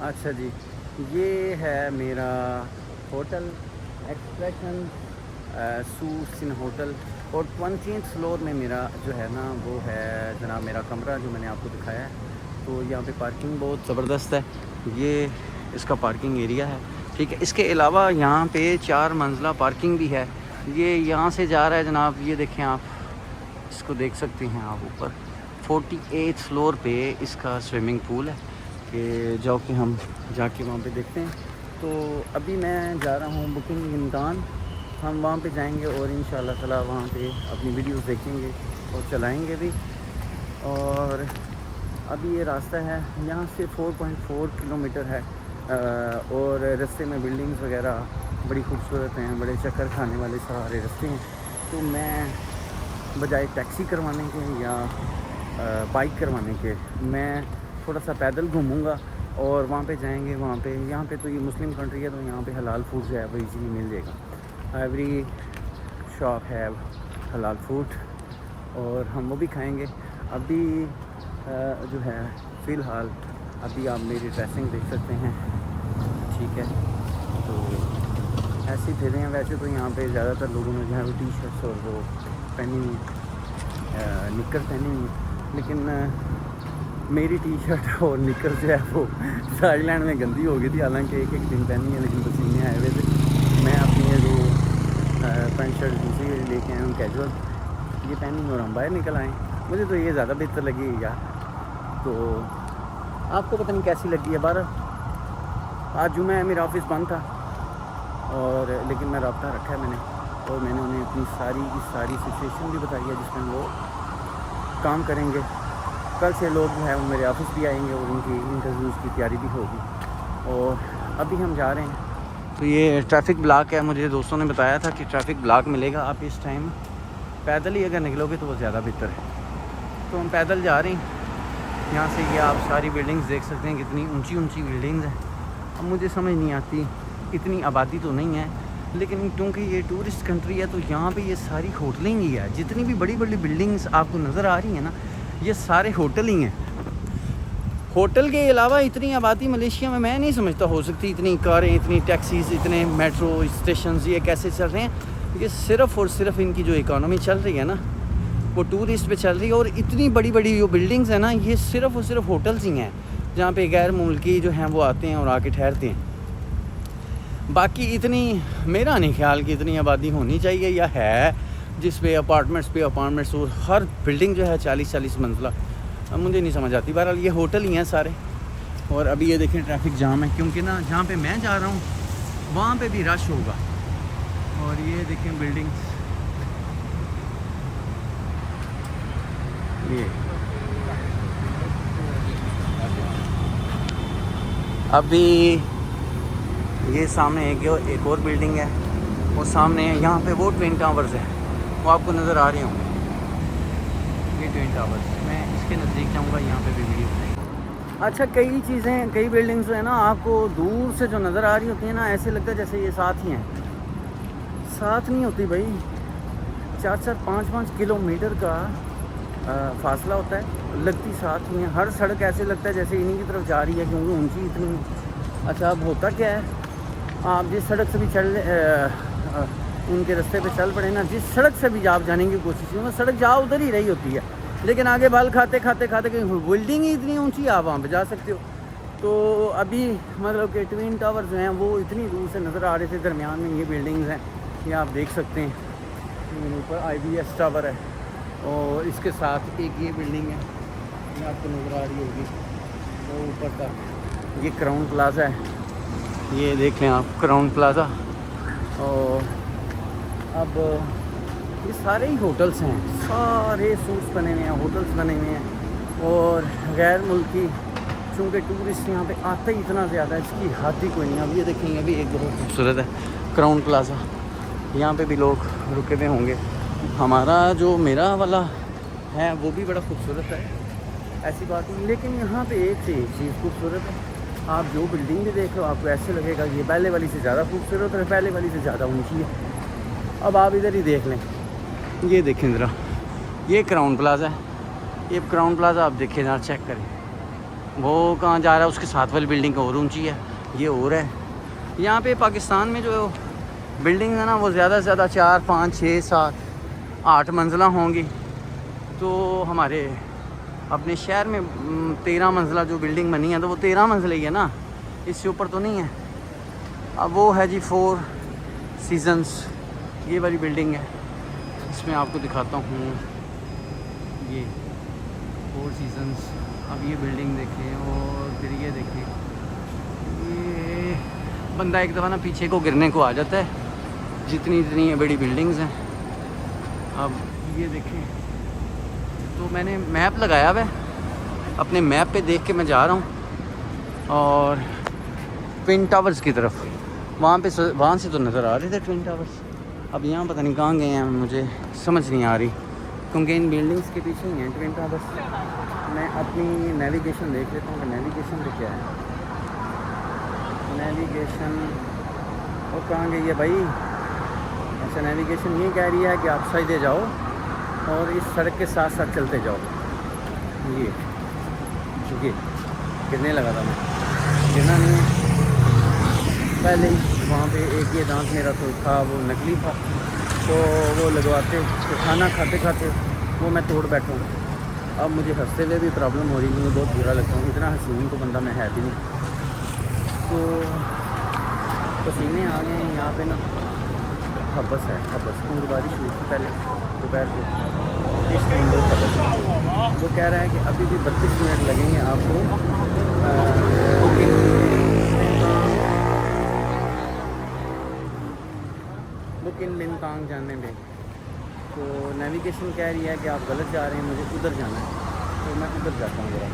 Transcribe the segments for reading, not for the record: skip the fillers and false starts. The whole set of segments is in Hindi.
अच्छा जी, ये है मेरा होटल एक्सप्रेशन सूसिन होटल, और 20th फ्लोर में मेरा जो है ना वो है जनाब मेरा कमरा जो मैंने आपको दिखाया है। तो यहाँ पे पार्किंग बहुत ज़बरदस्त है, ये इसका पार्किंग एरिया है। ठीक है, इसके अलावा यहाँ पे 4 मंजिला पार्किंग भी है। ये यहाँ से जा रहा है जनाब, ये देखें आप, इसको देख सकते हैं आप ऊपर 48th फ्लोर पे इसका स्विमिंग पूल है कि जाओ कि हम जाके वहाँ पे देखते हैं। तो अभी मैं जा रहा हूँ बुकिंग इम्तान, हम वहाँ पे जाएंगे और इंशाल्लाह ताला वहाँ पे अपनी वीडियोस देखेंगे और चलाएंगे भी। और अभी ये रास्ता है यहाँ से 4.4 किलोमीटर है, और रास्ते में बिल्डिंग्स वगैरह बड़ी खूबसूरत हैं, बड़े चक्कर खाने वाले सारे रास्ते हैं। तो मैं बजाय टैक्सी करवाने के या बाइक करवाने के मैं थोड़ा सा पैदल घूमूंगा और वहाँ पे जाएंगे। वहाँ पे यहाँ पे तो ये मुस्लिम कंट्री है, तो यहाँ पे हलाल फूड जो है वो इजीली मिल जाएगा। एवरी शॉप है हलाल फूड और हम वो भी खाएंगे। अभी जो है फ़िलहाल अभी आप मेरी ड्रेसिंग देख सकते हैं, ठीक है। तो ऐसे ही फिर हैं। वैसे तो यहाँ पे ज़्यादातर लोगों ने जो है वो टी शर्ट्स और वो पहनी हुई, निकर पहनी हुई, लेकिन मेरी टी शर्ट और निकर जो है वो थाईलैंड में गंदी हो गई थी। हालांकि एक एक दिन पहनी है, लेकिन पसीने आए हुए थे। मैं अपनी ये जो पैंट शर्ट दूसरी लेके आया हूँ कैजुअल, ये पहनी और हम बाहर निकल आए। मुझे तो ये ज़्यादा बेहतर लगी यार। तो आपको पता नहीं कैसी लगी है। बारह आज जुम्मा है, मेरा ऑफिस बंद था, और लेकिन मैं रब्ता रखा है मैंने, और मैंने उन्हें अपनी सारी सिचुएशन भी बताई है जिसमें वो काम करेंगे। कल से लोग जो है वो मेरे ऑफिस भी आएंगे और उनकी इंटरव्यूज़ की तैयारी भी होगी। और अभी हम जा रहे हैं। तो ये ट्रैफिक ब्लॉक है, मुझे दोस्तों ने बताया था कि ट्रैफिक ब्लॉक मिलेगा। आप इस टाइम पैदल ही अगर निकलोगे तो वो ज़्यादा बेहतर है। तो हम पैदल जा रहे हैं। यहाँ से ये आप सारी बिल्डिंग्स देख सकते हैं, कितनी ऊंची ऊंची बिल्डिंग्स हैं। अब मुझे समझ नहीं आती, इतनी आबादी तो नहीं है, लेकिन क्योंकि ये टूरिस्ट कंट्री है तो यहाँ पे ये सारी होटलें ही है। जितनी भी बड़ी बड़ी बिल्डिंग्स आपको नज़र आ रही हैं ना, ये सारे होटल ही हैं। होटल के अलावा इतनी आबादी मलेशिया में मैं नहीं समझता हो सकती। इतनी कारें, इतनी टैक्सीज़, इतने मेट्रो स्टेशन ये कैसे चल रहे हैं। ये सिर्फ़ और सिर्फ इनकी जो इकानमी चल रही है ना, वो टूरिस्ट पे चल रही है। और इतनी बड़ी बड़ी जो बिल्डिंग्स हैं ना, ये सिर्फ़ और सिर्फ होटल्स ही हैं जहाँ पे गैर मुल्की जो हैं वो आते हैं और आके ठहरते हैं। बाकी इतनी मेरा नहीं ख्याल कि इतनी आबादी होनी चाहिए या है, जिस पे अपार्टमेंट्स और हर बिल्डिंग जो है 40-40 मंजिला। अब मुझे नहीं समझ आती। बहरहाल ये होटल ही हैं सारे। और अभी ये देखें ट्रैफिक जाम है, क्योंकि ना जहाँ पे मैं जा रहा हूँ वहाँ पे भी रश होगा। और ये देखें बिल्डिंग्स, ये अभी ये सामने एक और बिल्डिंग है, वो सामने यहाँ पे वो ट्विन टावर्स है, वो आपको नज़र आ रहे होंगे। ये ट्विन टावर्स, मैं इसके नज़दीक जाऊँगा, यहाँ पे भी वीडियो बनाएंगे। अच्छा, कई चीज़ें, कई बिल्डिंग्स जो है ना आपको दूर से जो नज़र आ रही होती है ना, ऐसे लगता है जैसे ये साथ ही हैं। साथ नहीं होती भाई, 4-4, 5-5 किलोमीटर का फासला होता है, लगती साथ ही है। हर सड़क ऐसे लगता है जैसे इन्हीं की तरफ जा रही है, क्योंकि ऊंची इतनी। अच्छा, अब होता क्या है, आप जिस सड़क से भी उनके रास्ते पे चल पड़े ना, जिस सड़क से भी आप जाने की कोशिश करें, सड़क जा उधर ही रही होती है, लेकिन आगे बाल खाते कहीं बिल्डिंग ही इतनी ऊंची आप वहाँ पे जा सकते हो। तो अभी मतलब कि ट्विन टावर जो हैं वो इतनी दूर से नज़र आ रहे थे, दरमियान में ये बिल्डिंग्स हैं, ये आप देख सकते हैं। ऊपर IBS टावर है और इसके साथ एक ये बिल्डिंग है, ये आपको नज़र आ रही होगी वो ऊपर तक। ये क्राउन प्लाजा है, ये देख लें आप, क्राउन प्लाजा। और अब ये सारे ही होटल्स हैं, सारे सूट्स बने हुए हैं, होटल्स बने हुए हैं। और गैर मुल्की चूँकि टूरिस्ट यहाँ पे आते ही इतना ज़्यादा है, इसकी हद ही कोई नहीं। अब ये देखेंगे, अभी एक बहुत खूबसूरत है क्राउन प्लाजा, यहाँ पे भी लोग रुके हुए होंगे। हमारा जो मेरा वाला है वो भी बड़ा खूबसूरत है, ऐसी बात नहीं, लेकिन यहाँ पे एक से एक चीज़ खूबसूरत है। आप जो बिल्डिंग भी देख लो आपको ऐसे लगेगा ये पहले वाली से ज़्यादा खूबसूरत है, पहले वाली से ज़्यादा ऊंची है। अब आप इधर ही देख लें, ये देखें ज़रा, ये क्राउन प्लाजा है। ये क्राउन प्लाजा आप देखें ज़रा, चेक करें, वो कहाँ जा रहा है, उसके साथ वाली बिल्डिंग और ऊंची है, ये और है। यहाँ पे पाकिस्तान में जो बिल्डिंग है ना वो ज़्यादा से ज़्यादा 4, 5, 6, 7, 8 मंजिला होंगी। तो हमारे अपने शहर में 13 मंजिला जो बिल्डिंग बनी है तो वो 13 मंजिला ही है ना, इससे ऊपर तो नहीं है। अब वो है जी 4 सीजन्स, ये वाली बिल्डिंग है। इसमें आपको दिखाता हूँ, ये 4 सीजन्स। अब ये बिल्डिंग देखें और फिर ये देखें, ये बंदा एक दफ़ा ना पीछे को गिरने को आ जाता है, जितनी इतनी बड़ी बिल्डिंग्स हैं। अब ये देखें, तो मैंने मैप लगाया हुआ है, अपने मैप पे देख के मैं जा रहा हूँ और ट्विन टावर्स की तरफ। वहाँ से तो नज़र आ रहे थे ट्विन टावर्स। अब यहाँ पता नहीं कहाँ गए हैं, मुझे समझ नहीं आ रही, क्योंकि इन बिल्डिंग्स के पीछे ही हैं ट्विन टावर्स। मैं अपनी नेविगेशन देख लेता हूँ कि नेविगेशन पे क्या है। नेविगेशन वो कहाँ गई है भाई? अच्छा, नेविगेशन ये कह रही है कि आप सीधे जाओ और इस सड़क के साथ साथ चलते जाओ। ये गिरने लगा था मैं, गिरना नहीं है। पहले ही वहाँ पे एक ये दांत मेरा तो था, वो नकली था, तो वो लगवाते तो खाना खाते खाते वो मैं तोड़ बैठा हूँ। अब मुझे हंसते हुए भी प्रॉब्लम हो रही है, मुझे बहुत बुरा लगता हूँ, इतना हसीन तो बंदा मैं है भी नहीं। तो पसीने आ गए हैं यहाँ पे ना, हबस है, हबस। पूरी बारिश हुई थी पहले दोपहर को, इस टाइम बहुत हबस। वो कह रहा है कि अभी भी 32 मिनट लगेंगे आपको बुकिन लिनतांग जाने में। तो नेविगेशन कह रही है कि आप गलत जा रहे हैं, मुझे उधर जाना है, तो मैं उधर जाता हूँ ज़रा।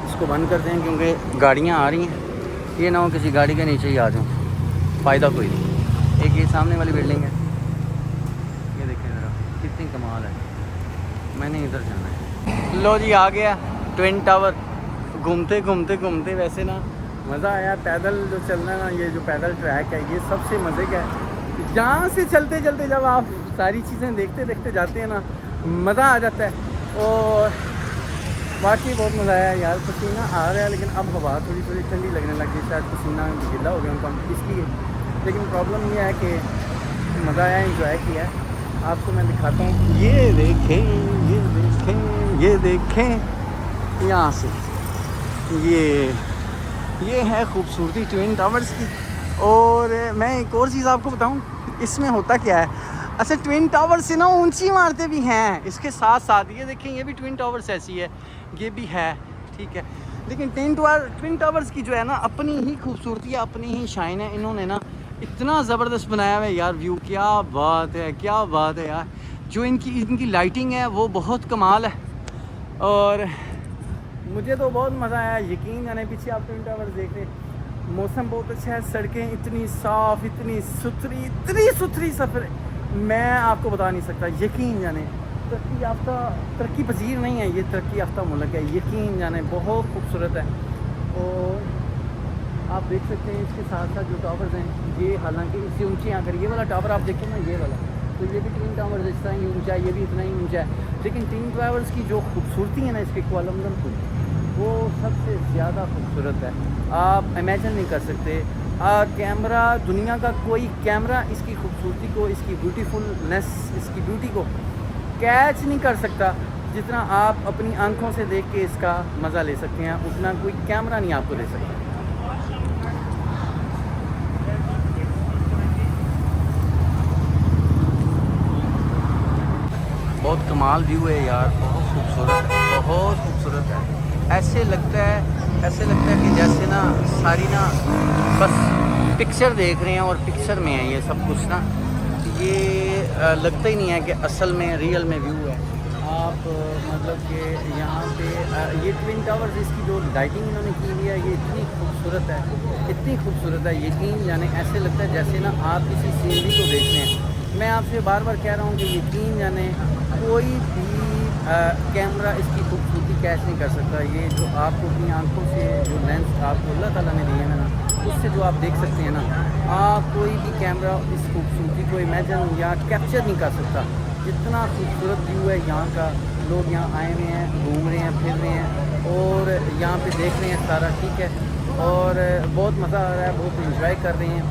इसको बंद करते हैं क्योंकि गाड़ियाँ आ रही हैं, ये ना हो किसी गाड़ी के नीचे ही आ जाऊँ, फ़ायदा कोई नहीं। एक ये सामने वाली बिल्डिंग है, ये देखें ज़रा कितनी कमाल है। मैंने इधर जाना है। लो जी, आ गया ट्विन टावर। घूमते घूमते घूमते वैसे ना मज़ा आया। पैदल जो चलना ना, ये जो पैदल ट्रैक है ये सबसे मज़े का है। यहाँ से चलते चलते जब आप सारी चीज़ें देखते देखते जाते हैं ना, मज़ा आ जाता है। और बाकी बहुत मज़ा आया यार। पसीना आ रहा है, लेकिन अब हवा थोड़ी थोड़ी ठंडी लगने लग गई, शायद पसीना गिला हो गया उनका इसलिए। लेकिन प्रॉब्लम ये है कि मज़ा आया, इंजॉय किया। आपको मैं दिखाता हूँ, ये देखें, ये देखें, ये देखें यहाँ से, ये है खूबसूरती ट्विन टावर्स की। और मैं एक और चीज़ आपको बताऊं, इसमें होता क्या है। अच्छा, ट्विन टावर्स से ना ऊंची इमारतें भी हैं इसके साथ साथ। ये देखें, ये भी ट्विन टावर्स ऐसी है, ये भी है, ठीक है। लेकिन ट्विन टावर्स की जो है ना अपनी ही खूबसूरती है, अपनी ही शाइन है। इन्होंने ना इतना ज़बरदस्त बनाया हुआ है यार व्यू, क्या बात है, क्या बात है यार। जो इनकी लाइटिंग है वो बहुत कमाल है। और मुझे तो बहुत मज़ा आया, यकीन जाने। पीछे आप ट्विन टावर्स देख रहे, मौसम बहुत अच्छा है, सड़कें इतनी साफ़, इतनी सुथरी सफ़र मैं आपको बता नहीं सकता। यकीन जाने तरक्की पजीर नहीं है, ये तरक्की याफ्ता मुल्क है। यकीन जाने बहुत खूबसूरत है। और आप देख सकते हैं इसके साथ साथ जो टावर्स हैं, ये हालांकि इससे ऊंचे आकर ये वाला टावर आप देखें ना, ये वाला, तो ये भी ट्विन टावर्स इस तरह ही ऊंचा है, ये भी इतना ही ऊंचा है। लेकिन ट्विन टावर्स की जो खूबसूरती है ना इसके कुआलालंपुर, वो सबसे ज़्यादा खूबसूरत है। आप इमेजिन नहीं कर सकते। कैमरा, दुनिया का कोई कैमरा इसकी खूबसूरती को, इसकी ब्यूटीफुलनेस, इसकी ब्यूटी को कैच नहीं कर सकता। जितना आप अपनी आंखों से देख के इसका मज़ा ले सकते हैं, उतना कोई कैमरा नहीं आपको दे सकता। बहुत कमाल व्यू है यार, बहुत खूबसूरत है, बहुत खूबसूरत है। ऐसे लगता है कि जैसे ना सारी ना बस पिक्चर देख रहे हैं और पिक्चर में है ये सब कुछ ना। ये लगता ही नहीं है कि असल में रियल में व्यू है। आप मतलब कि यहाँ पे ये ट्विन टावर्स, इसकी जो लाइटिंग इन्होंने की हुई है ये इतनी खूबसूरत है, इतनी खूबसूरत है। यकीन जाने ऐसे लगता है जैसे ना आप किसी सीनरी को देख रहे हैं। मैं आपसे बार बार कह रहा हूँ कि यकीन जाने कोई भी कैमरा इसकी खूबसूरती कैच नहीं कर सकता। ये जो आपको अपनी आंखों से जो लेंस आपको अल्लाह ताला ने दिए हैं ना, उससे जो आप देख सकते हैं ना, कोई भी कैमरा इस खूबसूरती को इमेजिन या कैप्चर नहीं कर सकता। जितना खूबसूरत व्यू है यहाँ का, लोग यहाँ आए हुए हैं, घूम रहे हैं, फिर रहे हैं और यहाँ पे देख रहे हैं सारा, ठीक है। और बहुत मज़ा आ रहा है, बहुत इंजॉय कर रहे हैं।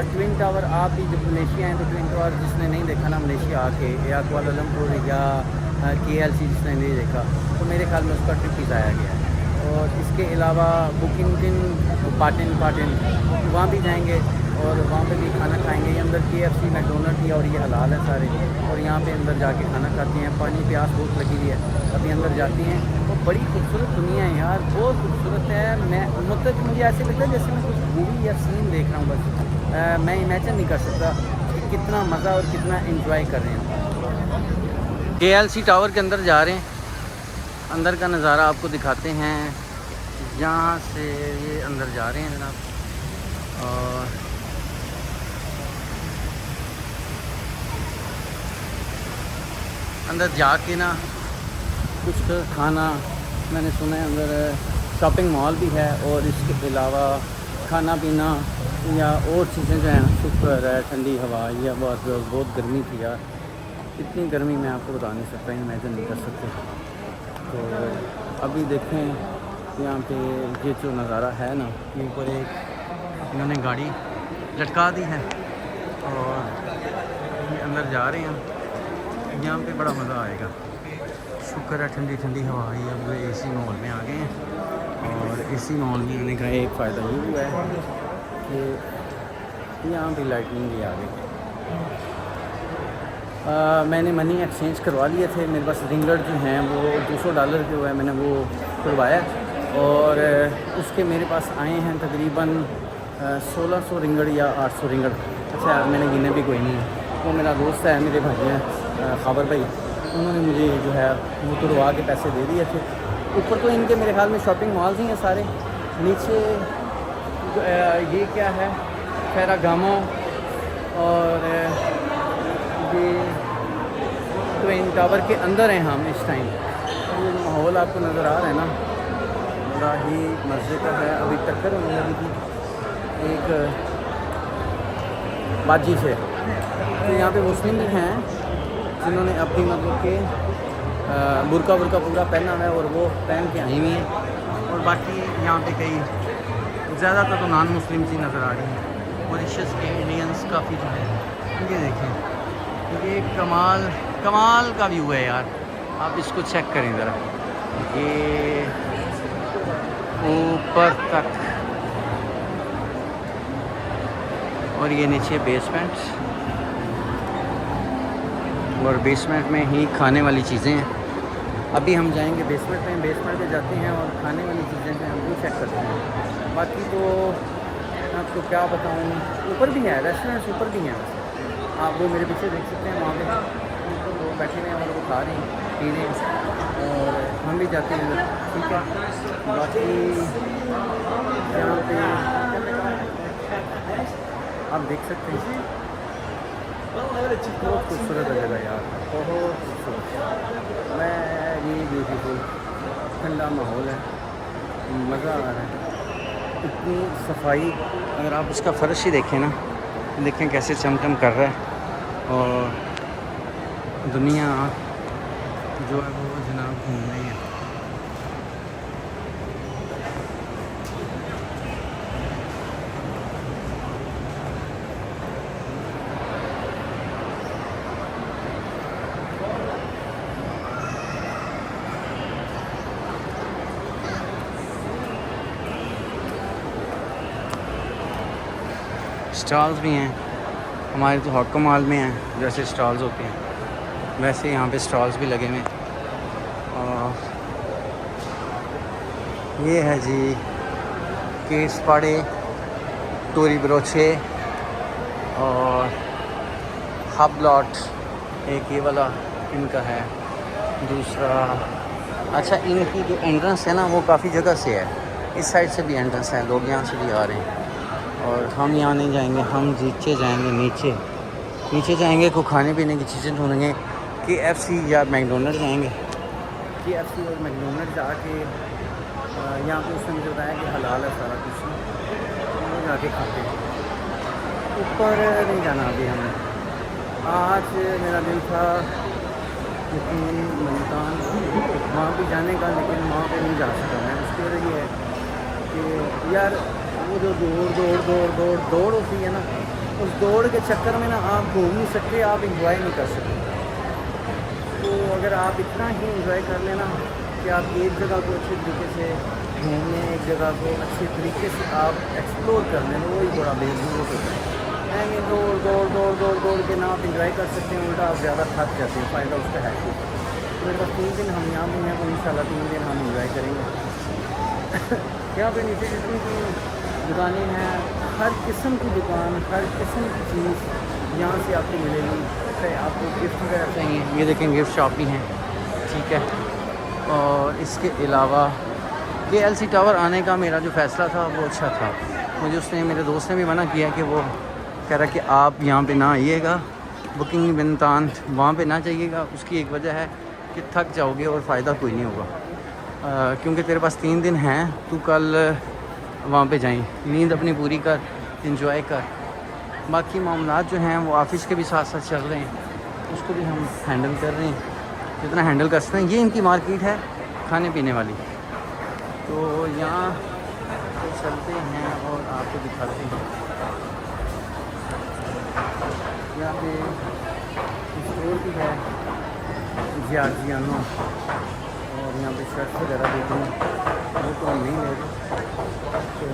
ट्विन टावर आप भी जब मलेशिया हैं तो ट्विन टावर जिसने नहीं देखा ना मलेशिया आके, या कुआलालंपुर या KLC जिसने नहीं देखा, तो मेरे ख्याल में उसका ट्रिप ही ज़ाया गया है। और इसके अलावा बुकिंग पाटिन वहाँ भी जाएंगे और वहाँ पे भी खाना खाएंगे। ये अंदर KFC मैकडोनल्ड भी और ये हलाल है सारे, और यहाँ पे अंदर जाके खाना खाते हैं। पानी प्यास बहुत लगी हुई है, अभी अंदर जाती हैं। और बड़ी खूबसूरत दुनिया है यार, बहुत खूबसूरत है। मैं मतलब मुझे ऐसे लगता है जैसे मैं कुछ मूवी या सीन देख रहा हूँ बस। मैं इमेजिन नहीं कर सकता कि कितना मज़ा और कितना इंजॉय कर रहे हैं। KLC टावर के अंदर जा रहे हैं, अंदर का नज़ारा आपको दिखाते हैं। यहाँ से ये अंदर जा रहे हैं जनाब, और अंदर जाके ना कुछ खाना, मैंने सुना है अंदर शॉपिंग मॉल भी है, और इसके अलावा खाना पीना या और चीज़ें जो हैं, शुक्र है ठंडी हवा। या बहुत गर्मी थी यार, इतनी गर्मी मैं आपको बता नहीं सकता, इमेजिन नहीं कर सकते। तो अभी देखें यहाँ पे ये जो नज़ारा है ना, ये ऊपर एक इन्होंने गाड़ी लटका दी है और ये अंदर जा रहे हैं। यहाँ पे बड़ा मज़ा आएगा, शुक्र है ठंडी ठंडी हवा आई। अब AC माहौल में आ गए हैं, और AC माहौल में आने का एक फ़ायदा ये हुआ है कि यहाँ पे लाइटनिंग भी आ गई। मैंने मनी एक्सचेंज करवा लिए थे, मेरे पास रिंगलेट जो हैं वो $200 के हुए, मैंने वो करवाया, और उसके मेरे पास आए हैं तकरीबन 1600 रिंगड़ या 800 रिंगड़। अच्छा यार, मैंने गिने भी कोई नहीं है, वो मेरा दोस्त है, मेरे भाई हैं खबर भाई, उन्होंने मुझे जो है वो तुड़वा के पैसे दे दिए थे। ऊपर तो इनके मेरे ख्याल में शॉपिंग मॉल्स ही हैं सारे। नीचे ये क्या है, फेरागामो, और ये ट्विन टावर के अंदर हैं हम इस टाइम। ये जो माहौल आपको नज़र आ रहा है ना, बड़ा ही मज़े का है। अभी टक्कर होने लगी थी एक बाजी से, तो यहाँ पे मुस्लिम भी हैं जिन्होंने अपनी मतलब के बुर्का पूरा पहना हुआ है, और वो पहन के आई हुई हैं। और बाकी यहाँ पे कई ज़्यादातर तो नॉन मुस्लिम सी नज़र आ रही हैं। मॉरिशस के इंडियंस काफ़ी जो है, ये देखें, ये कमाल का व्यू है यार, आप इसको चेक करें ज़रा, ये ऊपर तक, और ये नीचे बेसमेंट, और बेसमेंट में ही खाने वाली चीज़ें हैं। अभी हम जाएंगे बेसमेंट में, बेसमेंट में जाते हैं और खाने वाली चीज़ें हैं हम वो चेक करते हैं। बाकी तो आपको क्या बताऊँ, ऊपर भी है रेस्टोरेंट्स, ऊपर भी हैं, आप वो मेरे पीछे देख सकते हैं, वहाँ पे तो वो बैठे हुए हैं और वो खा रहे हैं, पी रहे हैं, और हम भी जाते हैं, ठीक है। बाकी यहाँ पे आप देख सकते हैं, बहुत खूबसूरत जगह यार, बहुत खूबसूरत, वेरी ब्यूटीफुल, ठंडा माहौल है, मज़ा आ रहा है, इतनी सफाई। अगर आप उसका फ़र्श ही देखें ना, देखें कैसे चमचम कर रहा है, और दुनिया जो है वो जनाब घूम रही है। स्टॉल्स भी हैं, हमारे तो हॉट मॉल में हैं जैसे स्टॉल्स होते हैं, वैसे यहाँ पे स्टॉल्स भी लगे हुए हैं। और ये है जी केस पाड़े, टोरी ब्रोचे और हब लॉट, एक ये वाला इनका है, दूसरा। अच्छा, इनकी जो एंट्रेंस है ना वो काफ़ी जगह से है, इस साइड से भी एंट्रेंस है, लोग यहाँ से भी आ रहे हैं। और हम यहाँ नहीं जाएंगे, हम नीचे जाएंगे, नीचे जाएंगे, को खाने पीने की चीज़ें ढूंढेंगे। KFC या मैकडोनल्ड जाएंगे, KFC और मैकडोनल्ड जाके यहाँ पे उसने मुझे बताया कि हलाल है सारा कुछ, वो जाके खाते हैं। ऊपर नहीं जाना अभी हमें, आज मेरा दिन था लेकिन मुल्तान वहाँ भी जाने का, लेकिन वहाँ पे नहीं जा सका मैं। उसकी वजह ये है कि यार वो जो दौड़ होती है ना, उस दौड़ के चक्कर में ना आप घूम नहीं सकते, आप इंजॉय नहीं कर सकते। तो अगर आप इतना ही इंजॉय कर लेना कि आप एक जगह को अच्छे तरीके से घूम लें, एक जगह को अच्छे तरीके से आप एक्सप्लोर कर लें, तो वही बड़ा बेजूर होता है। नहीं दौड़ के ना आप इंजॉय कर सकते हैं, उल्टा आप ज़्यादा थक जाते हैं। फ़ायदा उसका है कि मेरे पास 3 दिन हम यहाँ पे हैं, तो इंशाल्लाह 3 दिन हम इंजॉय करेंगे। यहाँ पे नीचे जितनी भी दुकानें हैं, हर किस्म की दुकान, हर किस्म की चीज़ यहाँ से आपको मिलेगी। चाहे आपको गिफ्ट वगैरह चाहिए, ये देखें गिफ्ट शॉप भी हैं, ठीक है। और इसके अलावा KLC टावर आने का मेरा जो फ़ैसला था वो अच्छा था। मुझे मेरे दोस्त ने भी मना किया कि वो कह रहा कि आप यहाँ पे ना आइएगा, बुकिंग बिनतान वहाँ पे ना जाइएगा। उसकी एक वजह है कि थक जाओगे और फ़ायदा कोई नहीं होगा, क्योंकि तेरे पास 3 दिन हैं, तू कल वहाँ पे जाएं, नींद अपनी पूरी कर, इंजॉय कर। बाकी मामलात जो हैं वो ऑफिस के भी साथ साथ चल रहे हैं, उसको भी हम हैंडल कर रहे हैं जितना हैंडल कर सकते हैं। ये इनकी मार्केट है खाने पीने वाली, तो यहाँ तो चलते हैं और आपको दिखाते हैं। यहाँ पे स्टोर भी है जियानो, और यहाँ पे शर्ट वगैरह देते हैं, वो तो हम नहीं ले रहे। तो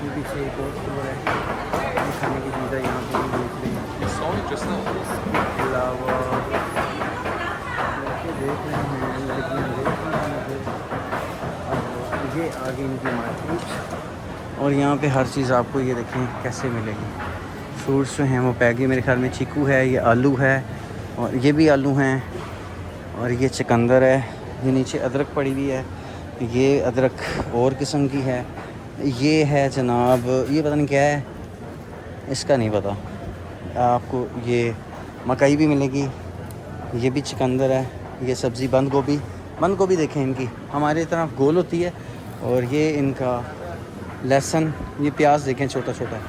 ये पीछे एक और स्टोर है, खाने की चीज़ें यहाँ पे बेच रही हैं। इसके अलावा लड़के देख रहे हैं, लड़कियाँ देख रही हैं। अब ये आगे इनकी मार्केट, और यहाँ पे हर चीज़ आपको ये देखें कैसे मिलेगी। फ्रूट्स जो हैं वो पैगी, मेरे ख्याल में चीकू है, ये आलू है, और ये भी आलू हैं, और ये चुकंदर है। ये नीचे अदरक पड़ी हुई है, ये अदरक और किस्म की है। ये है जनाब, ये पता नहीं क्या है, इसका नहीं पता आपको। ये मकई भी मिलेगी, ये भी चुकंदर है। ये सब्ज़ी बंद गोभी देखें इनकी, हमारे तरफ गोल होती है, और ये इनका लहसुन, ये प्याज देखें छोटा छोटा।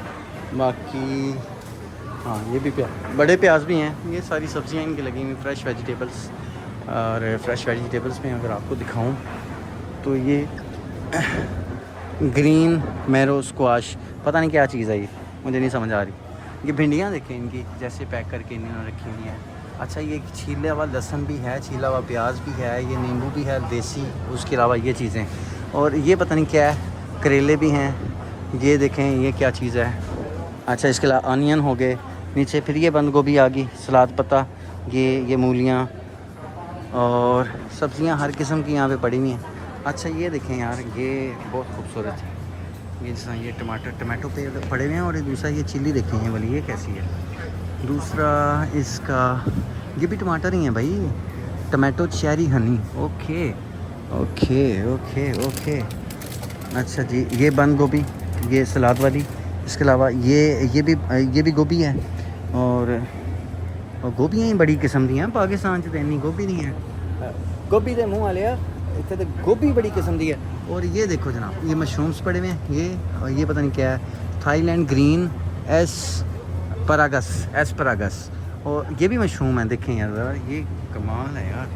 बाकी हाँ, ये भी बड़े प्याज भी हैं। ये सारी सब्ज़ियाँ इनकी लगी हुई, फ्रेश वेजिटेबल्स। और फ्रेश वेजिटेबल्स में अगर आपको दिखाऊं तो ये ग्रीन मैरो स्क्वाश, पता नहीं क्या चीज़ है ये, मुझे नहीं समझ आ रही। ये भिंडियाँ देखें इनकी जैसे पैक करके इन्होंने रखी हुई हैं। अच्छा, ये छीला हुआ लहसुन भी है, छीला हुआ प्याज भी है, ये नींबू भी है देसी। उसके अलावा ये चीज़ें, और ये पता नहीं क्या है, करेले भी हैं। ये देखें ये क्या चीज़ है। अच्छा, इसके अलावा अनियन हो गए नीचे, फिर ये बंद गोभी आ गई, सलाद पत्ता, ये मूलियाँ, और सब्ज़ियाँ हर किस्म की यहाँ पे पड़ी हुई हैं। अच्छा, ये देखें यार, ये बहुत खूबसूरत है। ये जैसा ये टमाटो पे पड़े हुए हैं, और दूसरा ये चिल्ली देखें ये वाली, ये कैसी है। दूसरा इसका, ये भी टमाटर ही है भाई, tomato cherry Honey. Okay okay okay okay. अच्छा जी, ये बंद गोभी, ये सलाद वाली। इसके अलावा ये भी गोभी है, और गोभियाँ ही बड़ी किस्म दी हैं पाकिस्तान च, इन्नी गोभी नहीं है। गोभी के मुँह वाले इतने तो गोभी बड़ी किस्म दी है। और ये देखो जनाब, ये मशरूम्स पड़े हुए हैं, ये पता नहीं क्या है, थाईलैंड ग्रीन एस्परागस, और ये भी मशरूम है। देखें यार, ये कमाल है यार,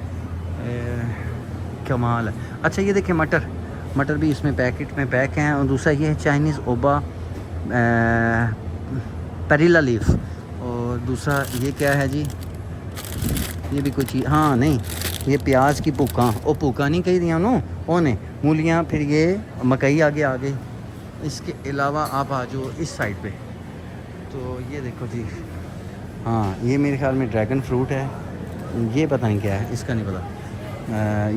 कमाल है। अच्छा, ये देखें मटर भी इसमें पैकेट में पैक हैं। और दूसरा ये है चाइनीज़ ओबा पेरिला लीफ। और दूसरा ये क्या है जी, ये भी कोई चीज़, हाँ नहीं, ये प्याज की भूका नहीं कही दिया नो ओने मूलियाँ। फिर ये मकई आगे। इसके अलावा आप आ जाओ इस साइड पे, तो ये देखो जी, हाँ ये मेरे ख्याल में ड्रैगन फ्रूट है। ये पता नहीं क्या है, इसका नहीं पता।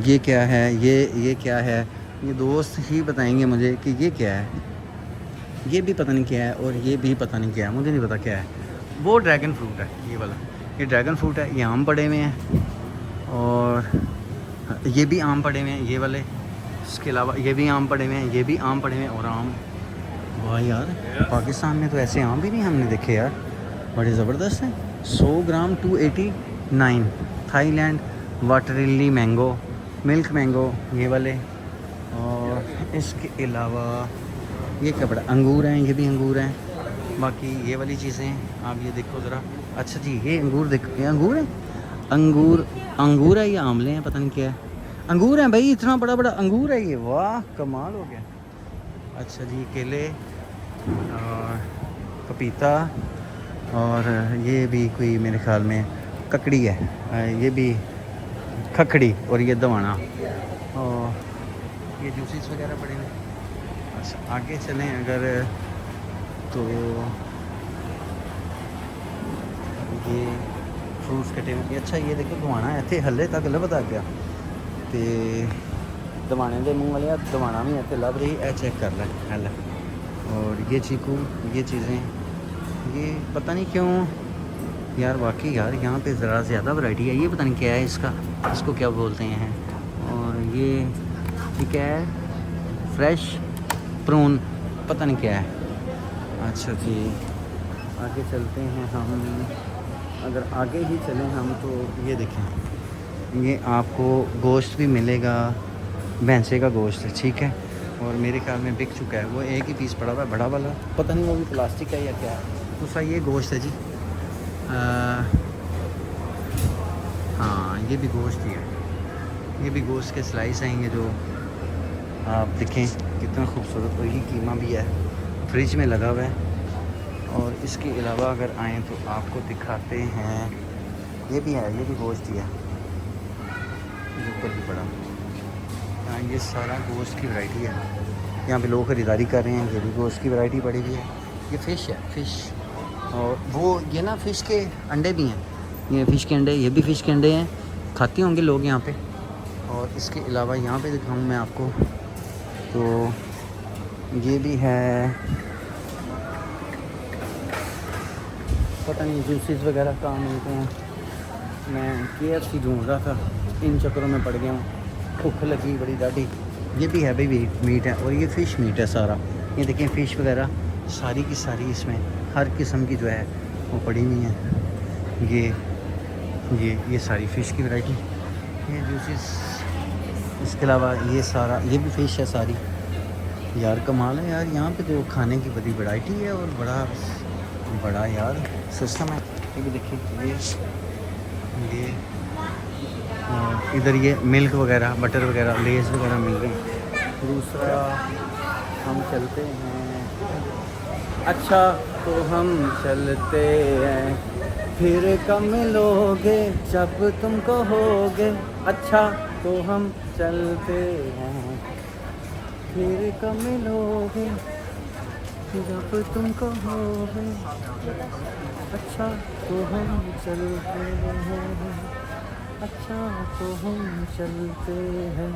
ये क्या है, ये क्या है, ये दोस्त ही बताएंगे मुझे कि ये क्या है। ये भी पता नहीं क्या है, और ये भी पता नहीं क्या है, मुझे नहीं पता क्या है। वो ड्रैगन फ्रूट है, ये वाला, ये ड्रैगन फ्रूट है। ये आम पड़े हुए हैं, और ये भी आम पड़े हुए हैं, ये वाले। इसके अलावा ये भी आम पड़े हुए हैं, ये भी आम पड़े हुए हैं, और आम। वाह यार, पाकिस्तान में तो ऐसे आम भी नहीं हमने देखे यार, बड़े ज़बरदस्त हैं। 100 ग्राम 289। थाईलैंड वाटरली मैंगो, मिल्क मैंगो, ये वाले। और इसके अलावा ये क्या पड़ा, अंगूर हैं, ये भी अंगूर हैं। बाकी ये वाली चीज़ें आप ये देखो ज़रा, अच्छा जी, ये अंगूर देख, ये अंगूर है, अंगूर अंगूर है या आमले हैं, पता नहीं क्या है। अंगूर हैं भाई, इतना बड़ा बड़ा अंगूर है ये, वाह कमाल हो गया। अच्छा जी, केले और पपीता, और ये भी कोई मेरे ख्याल में ककड़ी है, ये भी खखड़ी, और ये दवाना, और ये जूसेस वगैरह पड़े हैं। अच्छा आगे चलें अगर तो ये फ्रूट्स कटे हुए। अच्छा ये देखो दवाना है, इतने हले तक लभदा गया तो दवाने के मूँह वाले दवाना भी इतने लभ रही है, चेक कर लें हल। और ये चीकू, ये चीज़ें, ये पता नहीं क्यों यार, वाकई यार यहाँ पे ज़रा ज़्यादा वैरायटी है। ये पता नहीं क्या है इसका, इसको क्या बोलते हैं। और ये क्या है, फ्रेश प्रॉन, पता नहीं क्या है। अच्छा जी आगे चलते हैं हम, अगर आगे ही चलें हम तो ये देखें, ये आपको गोश्त भी मिलेगा, भैंसे का गोश्त है, ठीक है। और मेरे ख्याल में बिक चुका है, वो एक ही पीस पड़ा हुआ है बड़ा वाला, पता नहीं वो भी प्लास्टिक है या क्या है। दूसरा ये गोश्त है जी, हाँ ये भी गोश्त ही है, ये भी गोश्त के स्लाइस आएंगे जो आप देखें कितना खूबसूरत। और ये कीमा भी है, फ्रिज में लगा हुआ है। और इसके अलावा अगर आएँ तो आपको दिखाते हैं, ये भी है, ये भी गोश्त ही है, ऊपर भी बड़ा। हाँ ये सारा गोश्त की वैरायटी है, यहाँ पे लोग ख़रीदारी कर रहे हैं। ये भी गोश्त की वैरायटी पड़ी हुई है। ये फ़िश है, फ़िश, और वो ये ना फ़िश के अंडे भी हैं, ये फ़िश के अंडे, ये भी फ़िश के अंडे हैं, खाते होंगे लोग यहाँ पे। और इसके अलावा यहाँ पे दिखाऊँ मैं आपको तो ये भी है, पता नहीं जूसेस वगैरह कहाँ मिलते हैं। मैं KFC ढूंढ रहा था, इन चक्करों में पड़ गया हूँ, भूख लगी बड़ी दाढ़ी। ये भी है भाई मीट है, और ये फ़िश मीट है सारा। ये देखें फ़िश वगैरह सारी की सारी इसमें हर किस्म की जो है वो पड़ी हुई है। ये सारी फ़िश की वैरायटी, ये जूसेस, इसके अलावा ये सारा, ये भी फ़िश है सारी। यार कमाल है यार, यहाँ पे तो खाने की बड़ी वैरायटी है, और बड़ा यार सिस्टम है। ये भी देखिए, ये और इधर ये मिल्क वगैरह, बटर वगैरह, लेस वगैरह मिल रहे हैं। दूसरा हम चलते हैं, अच्छा तो हम चलते हैं, फिर कब मिलोगे जब तुम कहोगे, अच्छा तो हम चलते हैं, फिर कब मिलोगे जब तुम कहोगे, अच्छा तो हम चलते हैं, अच्छा तो हम चलते हैं,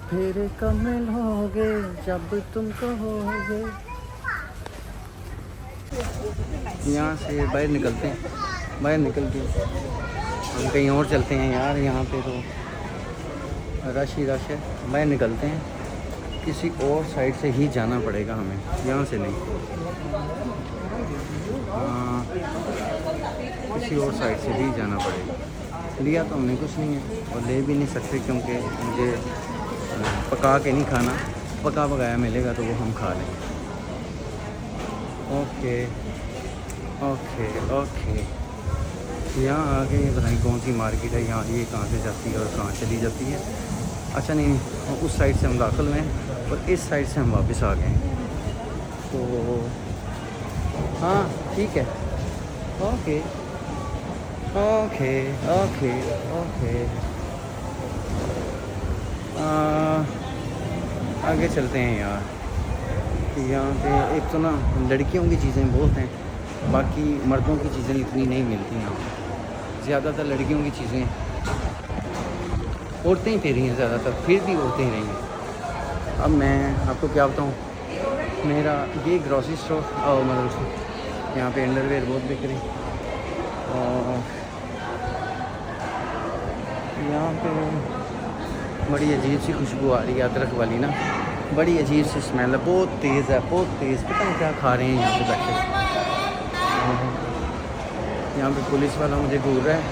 फिर कब मिलोगे जब तुम कहोगे। यहाँ से बाहर निकलते हैं, बाहर निकल के हम कहीं और चलते हैं यार, यहाँ पे तो रश ही रश है। बाहर निकलते हैं, किसी और साइड से ही जाना पड़ेगा हमें, यहाँ से नहीं। किसी और साइड से ही जाना पड़ेगा। लिया तो हमने कुछ नहीं है, और ले भी नहीं सकते, क्योंकि मुझे पका के नहीं खाना, पका पकाया मिलेगा तो वो हम खा लेंगे। ओके ओके ओके, यहाँ आगे पता नहीं कौन सी मार्केट है, यहाँ ये कहाँ से जाती है और कहाँ चली जाती है। अच्छा नहीं, उस साइड से हम दाखिल में, और इस साइड से हम वापस आ गए। तो हाँ ठीक है, ओके ओके ओके ओके, आगे चलते हैं यार। यहाँ पे एक तो ना लड़कियों की चीज़ें बहुत हैं, बाकी मर्दों की चीज़ें इतनी नहीं मिलती यहाँ पे। ज़्यादातर लड़कियों की चीज़ें, औरतें ही पहनी हैं ज़्यादातर, फिर भी औरतें ही रहेंगी। अब मैं आपको क्या बताऊँ, मेरा ये ग्रॉसरी स्टोर, और मतलब यहाँ पे अंडरवेयर बहुत बिक रही, और यहाँ पे बड़ी अजीब सी खुशबू आ रही है, अदरक वाली ना, बड़ी अजीब सी स्मेल है, बहुत तेज़ है, बहुत तेज़। पता नहीं क्या खा रहे हैं यहाँ पे बैठे। यहाँ पे पुलिस वाला मुझे घूर रहा है,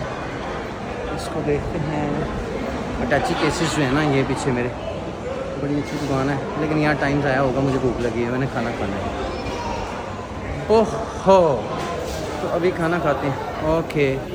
इसको देखते हैं। अटैची केसेस जो है ना, ये पीछे मेरे, बड़ी अच्छी दुकान है, लेकिन यहाँ टाइम ज़ाया होगा, मुझे भूख लगी है, मैंने खाना खाना है। ओह हो, तो अभी खाना खाते हैं। ओके।